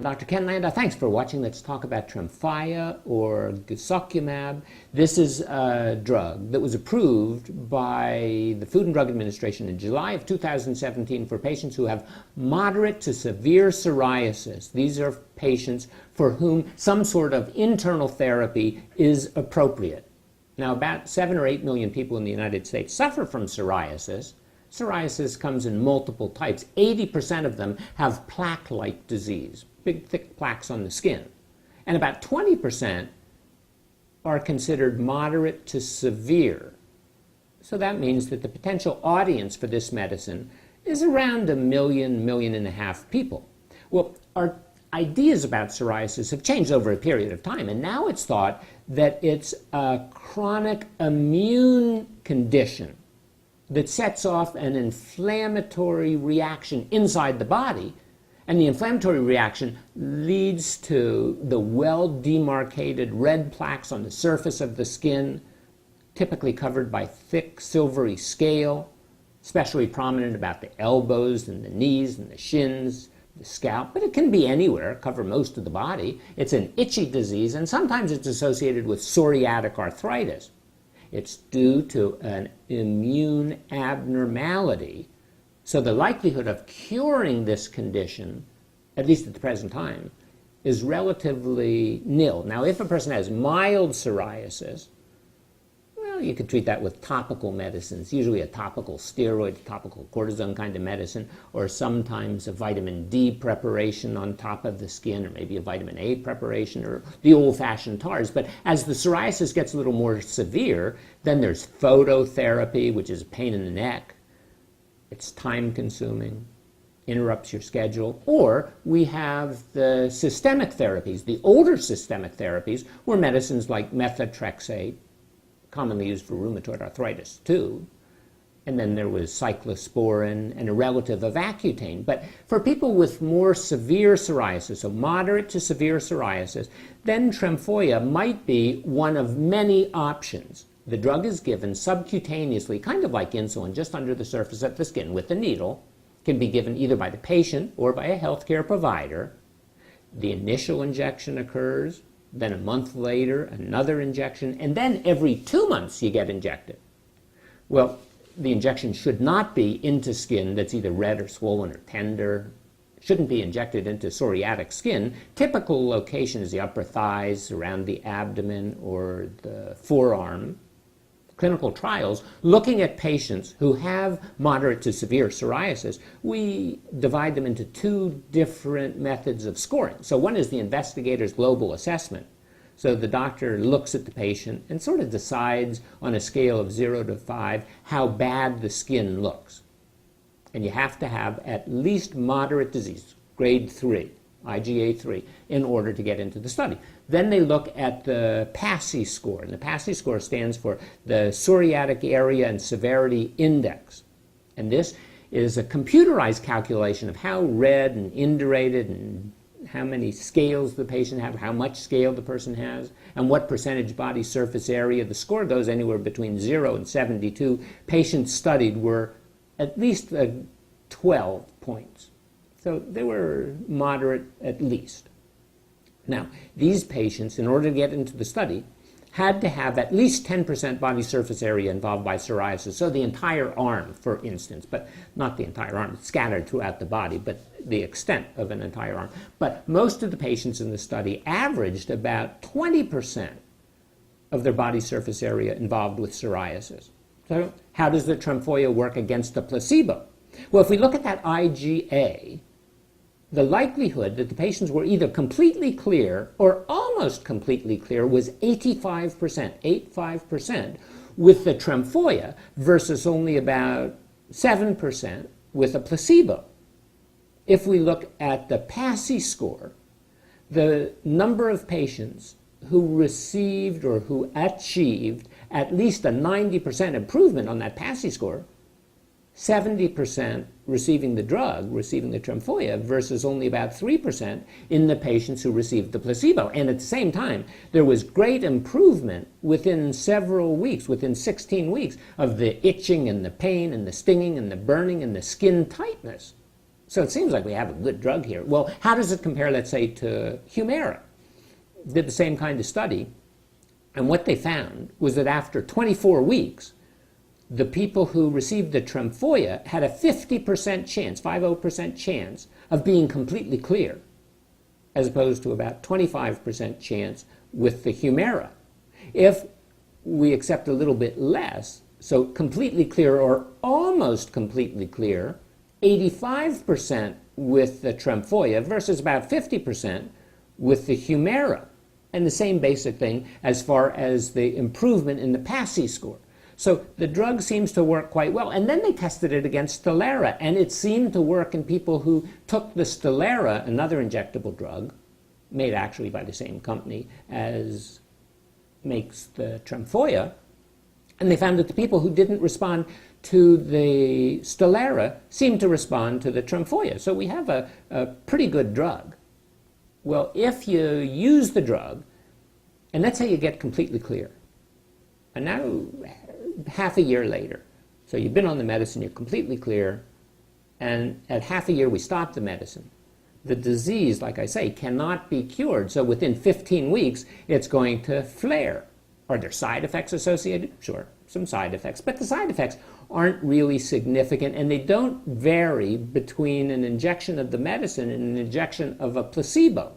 Dr. Ken Landa. Thanks for watching. Let's talk about Tremfya or guselkumab. This is a drug that was approved by the Food and Drug Administration in July of 2017 for patients who have moderate to severe psoriasis. These are patients for whom some sort of internal therapy is appropriate. Now, about 7 or 8 million people in the United States suffer from psoriasis. Psoriasis comes in multiple types. 80% of them have plaque-like disease, big, thick plaques on the skin. And about 20% are considered moderate to severe. So that means that the potential audience for this medicine is around 1 million, 1.5 million people. Well, our ideas about psoriasis have changed over a period of time, and now it's thought that it's a chronic immune condition that sets off an inflammatory reaction inside the body, and the inflammatory reaction leads to the well-demarcated red plaques on the surface of the skin, typically covered by thick silvery scale, especially prominent about the elbows and the knees and the shins, the scalp, but it can be anywhere, cover most of the body. It's an itchy disease, and sometimes it's associated with psoriatic arthritis. It's due to an immune abnormality. So the likelihood of curing this condition, at least at the present time, is relatively nil. Now, if a person has mild psoriasis, well, you could treat that with topical medicines, usually a topical steroid, topical cortisone kind of medicine, or sometimes a vitamin D preparation on top of the skin, or maybe a vitamin A preparation, or the old-fashioned TARs. But as the psoriasis gets a little more severe, then there's phototherapy, which is a pain in the neck. It's time-consuming, interrupts your schedule. Or we have the systemic therapies, the older systemic therapies, were medicines like methotrexate, commonly used for rheumatoid arthritis too. And then there was cyclosporin and a relative of Accutane. But for people with more severe psoriasis, so moderate to severe psoriasis, then Tremfya might be one of many options. The drug is given subcutaneously, kind of like insulin, just under the surface of the skin with a needle. Can be given either by the patient or by a healthcare provider. The initial injection occurs, then a month later, another injection, and then every 2 months you get injected. Well, the injection should not be into skin that's either red or swollen or tender. It shouldn't be injected into psoriatic skin. Typical location is the upper thighs, around the abdomen, or the forearm. Clinical trials, looking at patients who have moderate to severe psoriasis, we divide them into 2 different methods of scoring. So one is the investigator's global assessment. So the doctor looks at the patient and sort of decides on a scale of 0 to 5 how bad the skin looks. And you have to have at least moderate disease, grade 3, IGA 3, in order to get into the study. Then they look at the PASI score, and the PASI score stands for the Psoriatic Area and Severity Index. And this is a computerized calculation of how red and indurated and how many scales the patient has, how much scale the person has, and what percentage body surface area. The score goes anywhere between 0 and 72. Patients studied were at least 12 points. So they were moderate at least. Now, these patients, in order to get into the study, had to have at least 10% body surface area involved by psoriasis. So the entire arm, for instance, but not the entire arm, it's scattered throughout the body, but the extent of an entire arm. But most of the patients in the study averaged about 20% of their body surface area involved with psoriasis. So how does the Tremfya work against the placebo? Well, if we look at that IGA, the likelihood that the patients were either completely clear or almost completely clear was 85% with the Tremfya versus only about 7% with a placebo. If we look at the PASI score, the number of patients who received or who achieved at least a 90% improvement on that PASI score, 70% receiving the drug, receiving the Tremfya, versus only about 3% in the patients who received the placebo. And at the same time, there was great improvement within several weeks, within 16 weeks, of the itching and the pain and the stinging and the burning and the skin tightness. So it seems like we have a good drug here. Well, how does it compare, let's say, to Humira? Did the same kind of study, and what they found was that after 24 weeks, the people who received the Tremfya had a 50% chance, 50% chance of being completely clear, as opposed to about 25% chance with the Humira. If we accept a little bit less, so completely clear or almost completely clear, 85% with the Tremfya versus about 50% with the Humira. And the same basic thing as far as the improvement in the PASI score. So the drug seems to work quite well. And then they tested it against Stelara, and it seemed to work in people who took the Stelara, another injectable drug, made actually by the same company as makes the Tremfya, and they found that the people who didn't respond to the Stelara seemed to respond to the Tremfya. So we have a pretty good drug. Well, if you use the drug, and let's say you get completely clear, and now half a year later, so you've been on the medicine, you're completely clear, and at half a year we stop the medicine. The disease, like I say, cannot be cured, so within 15 weeks it's going to flare. Are there side effects associated? Sure, some side effects, but the side effects aren't really significant, and they don't vary between an injection of the medicine and an injection of a placebo.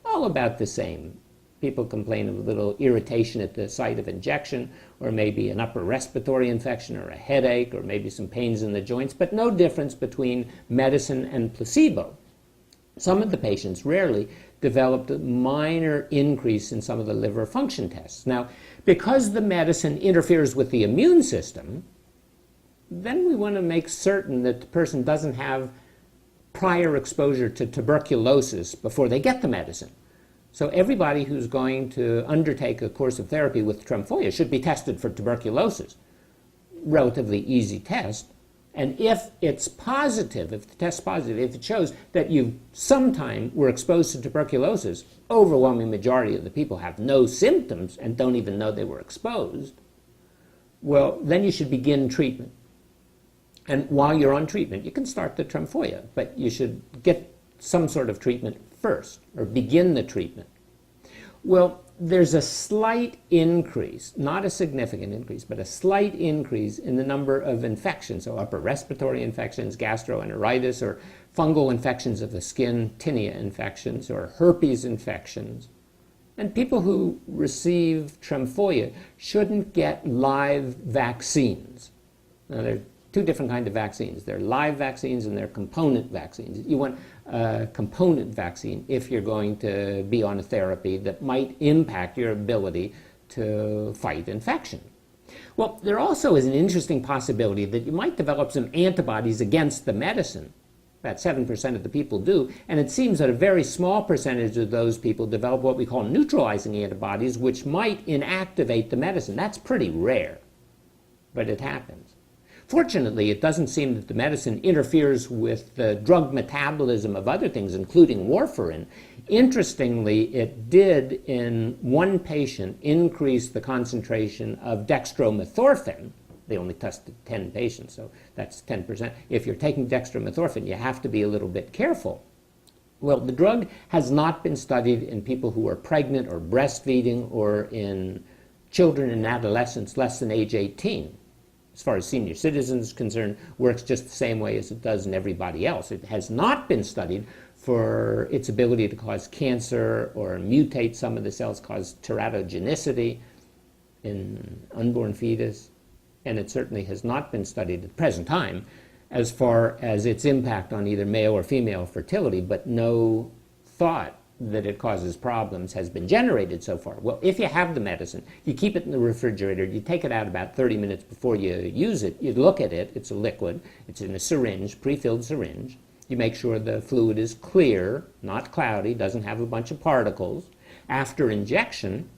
All about the same. People complain of a little irritation at the site of injection, or maybe an upper respiratory infection, or a headache, or maybe some pains in the joints, but no difference between medicine and placebo. Some of the patients rarely developed a minor increase in some of the liver function tests. Now, because the medicine interferes with the immune system, then we want to make certain that the person doesn't have prior exposure to tuberculosis before they get the medicine. So everybody who's going to undertake a course of therapy with Tremfya should be tested for tuberculosis. Relatively easy test. And if it's positive, if the test's positive, if it shows that you sometime were exposed to tuberculosis, overwhelming majority of the people have no symptoms and don't even know they were exposed, well, then you should begin treatment. And while you're on treatment, you can start the Tremfya, but you should get some sort of treatment first, or begin the treatment. Well, there's a slight increase, not a significant increase, but a slight increase in the number of infections, so upper respiratory infections, gastroenteritis, or fungal infections of the skin, tinea infections, or herpes infections. And people who receive Tremfya shouldn't get live vaccines. Now, there are two different kinds of vaccines. There are live vaccines and there are component vaccines. You want a component vaccine if you're going to be on a therapy that might impact your ability to fight infection. Well, there also is an interesting possibility that you might develop some antibodies against the medicine. About 7% of the people do, and it seems that a very small percentage of those people develop what we call neutralizing antibodies, which might inactivate the medicine. That's pretty rare, but it happens. Fortunately, it doesn't seem that the medicine interferes with the drug metabolism of other things, including warfarin. Interestingly, it did, in one patient, increase the concentration of dextromethorphan. They only tested 10 patients, so that's 10%. If you're taking dextromethorphan, you have to be a little bit careful. Well, the drug has not been studied in people who are pregnant or breastfeeding or in children and adolescents less than age 18. As far as senior citizens is concerned, works just the same way as it does in everybody else. It has not been studied for its ability to cause cancer or mutate some of the cells, cause teratogenicity in unborn fetus. And it certainly has not been studied at the present time as far as its impact on either male or female fertility, but no thought that it causes problems has been generated so far. Well, if you have the medicine, you keep it in the refrigerator, you take it out about 30 minutes before you use it, you look at it, it's a liquid, it's in a syringe, pre-filled syringe, you make sure the fluid is clear, not cloudy, doesn't have a bunch of particles. After injection,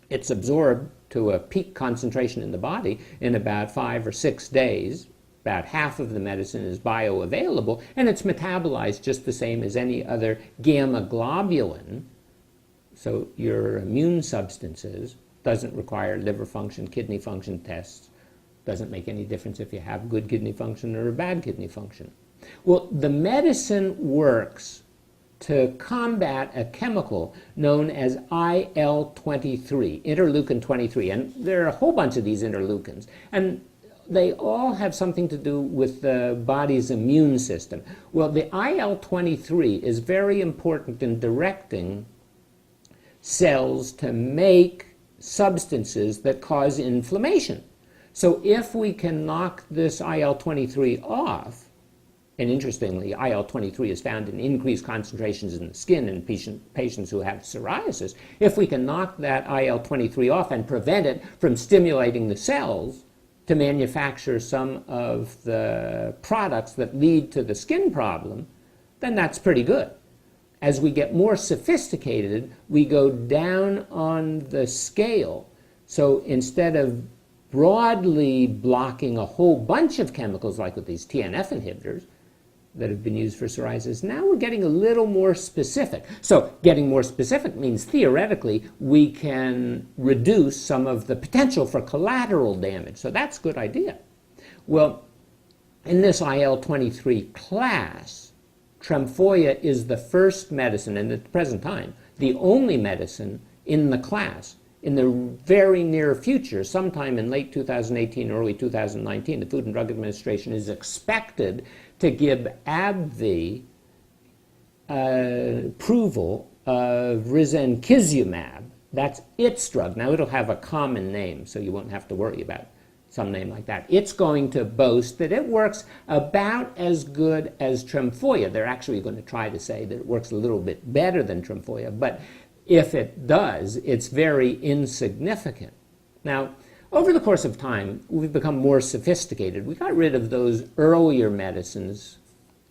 it's absorbed to a peak concentration in the body in about 5 or 6 days. About half of the medicine is bioavailable, and it's metabolized just the same as any other gamma globulin. So your immune substances doesn't require liver function, kidney function tests. Doesn't make any difference if you have good kidney function or bad kidney function. Well, the medicine works to combat a chemical known as IL-23, interleukin-23. And there are a whole bunch of these interleukins. And they all have something to do with the body's immune system. Well, the IL-23 is very important in directing cells to make substances that cause inflammation. So if we can knock this IL-23 off, and interestingly, IL-23 is found in increased concentrations in the skin in patients who have psoriasis. If we can knock that IL-23 off and prevent it from stimulating the cells to manufacture some of the products that lead to the skin problem, then that's pretty good. As we get more sophisticated, we go down on the scale. So instead of broadly blocking a whole bunch of chemicals like with these TNF inhibitors that have been used for psoriasis, now we're getting a little more specific. So getting more specific means theoretically we can reduce some of the potential for collateral damage. So that's a good idea. Well, in this IL-23 class, Tremfya is the first medicine, and at the present time, the only medicine in the class. In the very near future, sometime in late 2018, early 2019, the Food and Drug Administration is expected to give AbbVie approval of risankizumab. That's its drug. Now, it'll have a common name, so you won't have to worry about some name like that. It's going to boast that it works about as good as Tremfya. They're actually going to try to say that it works a little bit better than Tremfya, but if it does, it's very insignificant. Now, over the course of time, we've become more sophisticated. We got rid of those earlier medicines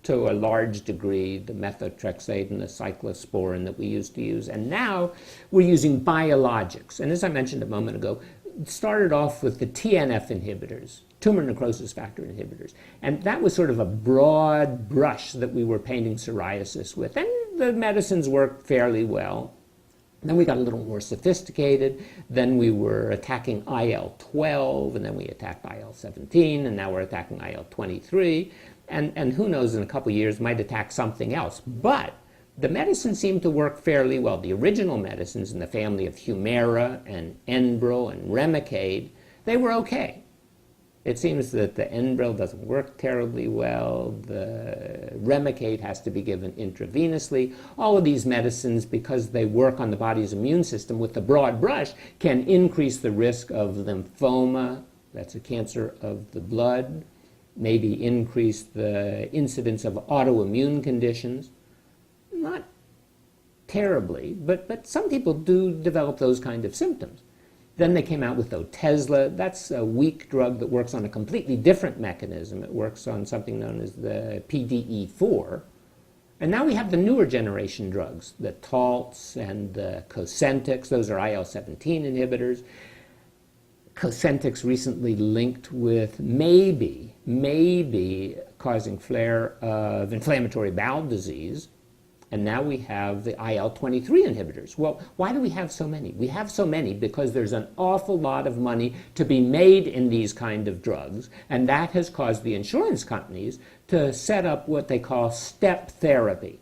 to a large degree, the methotrexate and the cyclosporin that we used to use, and now we're using biologics. And as I mentioned a moment ago, it started off with the TNF inhibitors, tumor necrosis factor inhibitors, and that was sort of a broad brush that we were painting psoriasis with, and the medicines worked fairly well. Then we got a little more sophisticated. Then we were attacking IL-12, and then we attacked IL-17, and now we're attacking IL-23. And who knows, in a couple of years, might attack something else. But the medicines seem to work fairly well. The original medicines in the family of Humira and Enbrel and Remicade, they were okay. It seems that the Enbrel doesn't work terribly well. The Remicade has to be given intravenously. All of these medicines, because they work on the body's immune system with the broad brush, can increase the risk of lymphoma, that's a cancer of the blood, maybe increase the incidence of autoimmune conditions. Not terribly, but some people do develop those kind of symptoms. Then they came out with Otezla. That's a weak drug that works on a completely different mechanism. It works on something known as the PDE4. And now we have the newer generation drugs, the Taltz and the Cosentyx. Those are IL-17 inhibitors. Cosentyx recently linked with maybe causing flare of inflammatory bowel disease. And now we have the IL-23 inhibitors. Well, why do we have so many? We have so many because there's an awful lot of money to be made in these kind of drugs, and that has caused the insurance companies to set up what they call step therapy.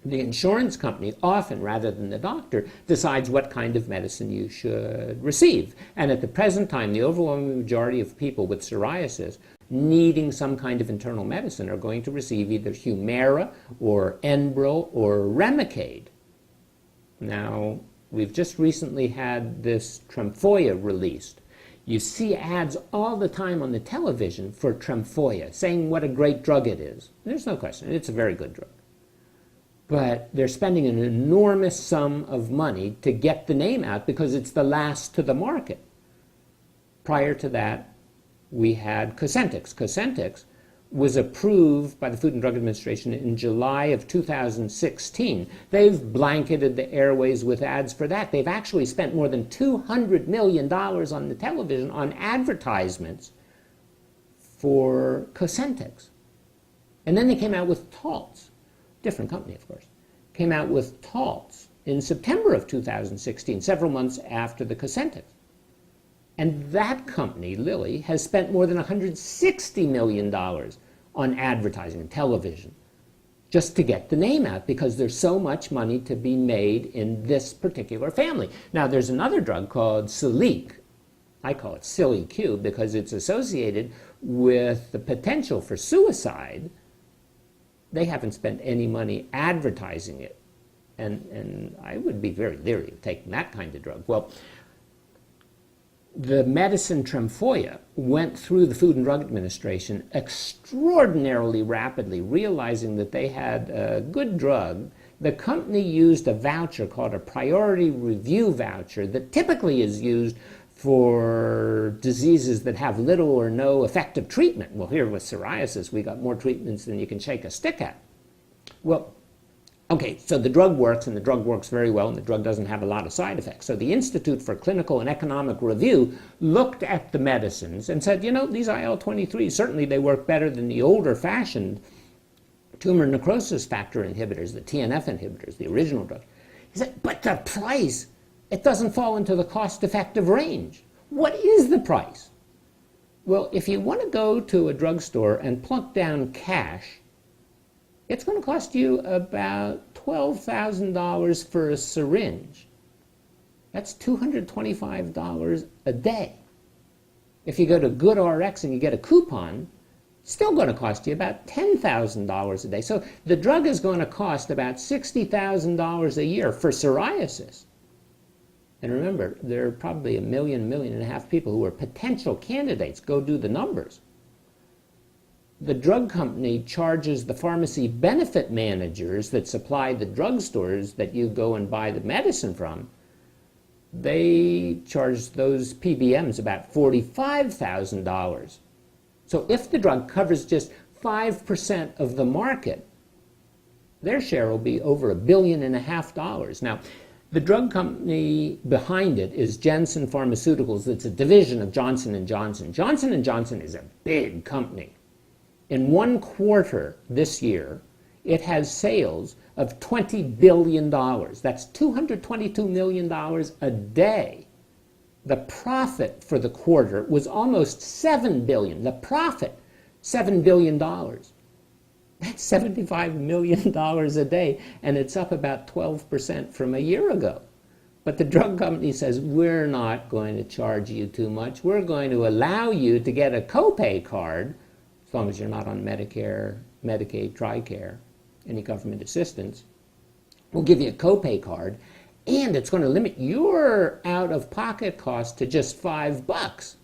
The insurance company, often rather than the doctor, decides what kind of medicine you should receive. And at the present time, the overwhelming majority of people with psoriasis needing some kind of internal medicine are going to receive either Humira or Enbrel or Remicade. Now, we've just recently had this Tremfya released. You see ads all the time on the television for Tremfya, saying what a great drug it is. There's no question, it's a very good drug. But they're spending an enormous sum of money to get the name out because it's the last to the market. Prior to that, we had Cosentyx. Cosentyx was approved by the Food and Drug Administration in July of 2016. They've blanketed the airways with ads for that. They've actually spent more than $200 million on the television on advertisements for Cosentyx. And then they came out with Taltz, different company, of course, came out with Taltz in September of 2016, several months after the Cosentyx. And that company, Lilly, has spent more than $160 million on advertising and television just to get the name out, because there's so much money to be made in this particular family. Now, there's another drug called Siliq. I call it Silly Q because it's associated with the potential for suicide. They haven't spent any money advertising it. And I would be very leery of taking that kind of drug. Well, the medicine Tremfya went through the Food and Drug Administration extraordinarily rapidly, realizing that they had a good drug. The company used a voucher called a priority review voucher that typically is used for diseases that have little or no effective treatment. Well, here with psoriasis, we got more treatments than you can shake a stick at. Well, okay, so the drug works, and the drug works very well, and the drug doesn't have a lot of side effects. So the Institute for Clinical and Economic Review looked at the medicines and said, you know, these IL-23, certainly they work better than the older-fashioned tumor necrosis factor inhibitors, the TNF inhibitors, the original drug. He said, but the price, it doesn't fall into the cost-effective range. What is the price? Well, if you want to go to a drugstore and plunk down cash, it's going to cost you about $12,000 for a syringe. That's $225 a day. If you go to GoodRx and you get a coupon, it's still going to cost you about $10,000 a day. So the drug is going to cost about $60,000 a year for psoriasis. And remember, there are probably 1.5 million people who are potential candidates. Go do the numbers. The drug company charges the pharmacy benefit managers that supply the drugstores that you go and buy the medicine from, they charge those PBMs about $45,000. So if the drug covers just 5% of the market, their share will be over $1.5 billion. Now, the drug company behind it is Janssen Pharmaceuticals. It's a division of Johnson & Johnson. Johnson & Johnson is a big company. In 1 quarter this year, it has sales of $20 billion. That's $222 million a day. The profit for the quarter was almost $7 billion. The profit, $7 billion. That's $75 million a day, and it's up about 12% from a year ago. But the drug company says, we're not going to charge you too much. We're going to allow you to get a copay card, as long as you're not on Medicare, Medicaid, TRICARE, any government assistance. We'll give you a copay card, and it's going to limit your out-of-pocket cost to just $5.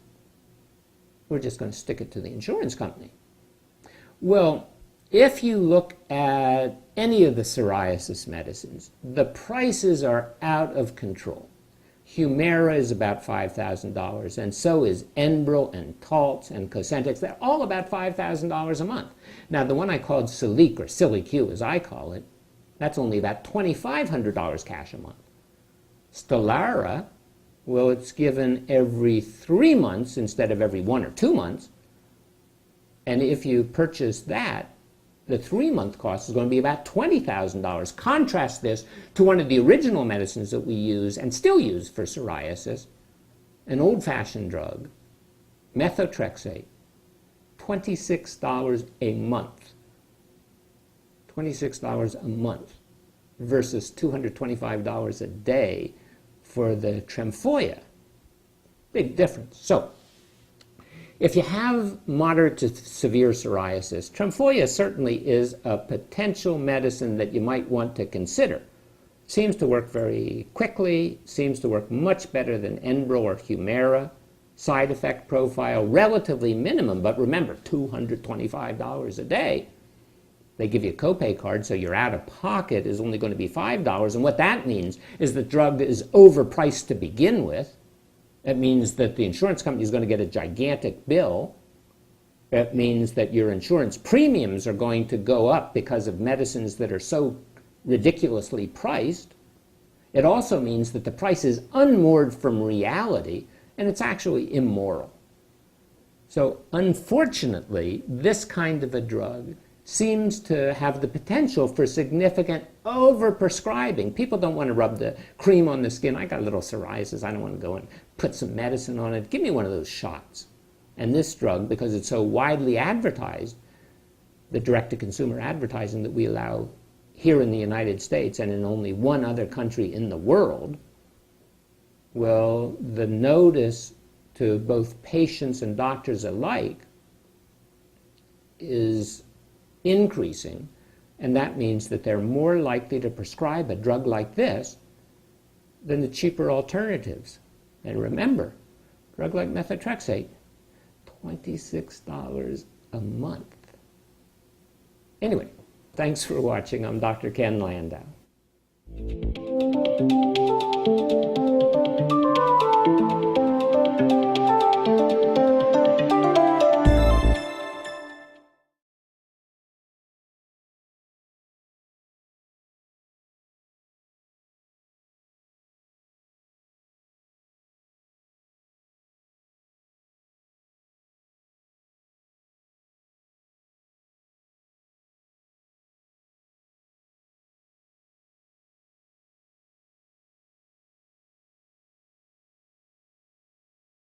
We're just going to stick it to the insurance company. Well, if you look at any of the psoriasis medicines, the prices are out of control. Humira is about $5,000, and so is Enbrel and Taltz and Cosentyx. They're all about $5,000 a month. Now, the one I called Siliq, or Silly Q as I call it, that's only about $2,500 cash a month. Stelara, well, it's given every 3 months instead of every 1 or 2 months. And if you purchase that, the 3-month cost is going to be about $20,000. Contrast this to one of the original medicines that we use and still use for psoriasis, an old-fashioned drug, methotrexate, $26 a month. $26 a month versus $225 a day for the Tremfya. Big difference. So, if you have moderate to severe psoriasis, Tremfya certainly is a potential medicine that you might want to consider. Seems to work very quickly, seems to work much better than Enbrel or Humira. Side effect profile, relatively minimum, but remember, $225 a day. They give you a copay card, so your out-of-pocket is only going to be $5. And what that means is the drug is overpriced to begin with. It means that the insurance company is going to get a gigantic bill. It means that your insurance premiums are going to go up because of medicines that are so ridiculously priced. It also means that the price is unmoored from reality, and it's actually immoral. So, unfortunately, this kind of a drug seems to have the potential for significant overprescribing. People don't want to rub the cream on the skin. I got a little psoriasis. I don't want to go and put some medicine on it. Give me one of those shots. And this drug, because it's so widely advertised, the direct-to-consumer advertising that we allow here in the United States and in only one other country in the world, well, the notice to both patients and doctors alike is increasing, and that means that they're more likely to prescribe a drug like this than the cheaper alternatives. And remember, a drug like methotrexate, $26 a month. Anyway, thanks for watching. I'm Dr. Ken Landau.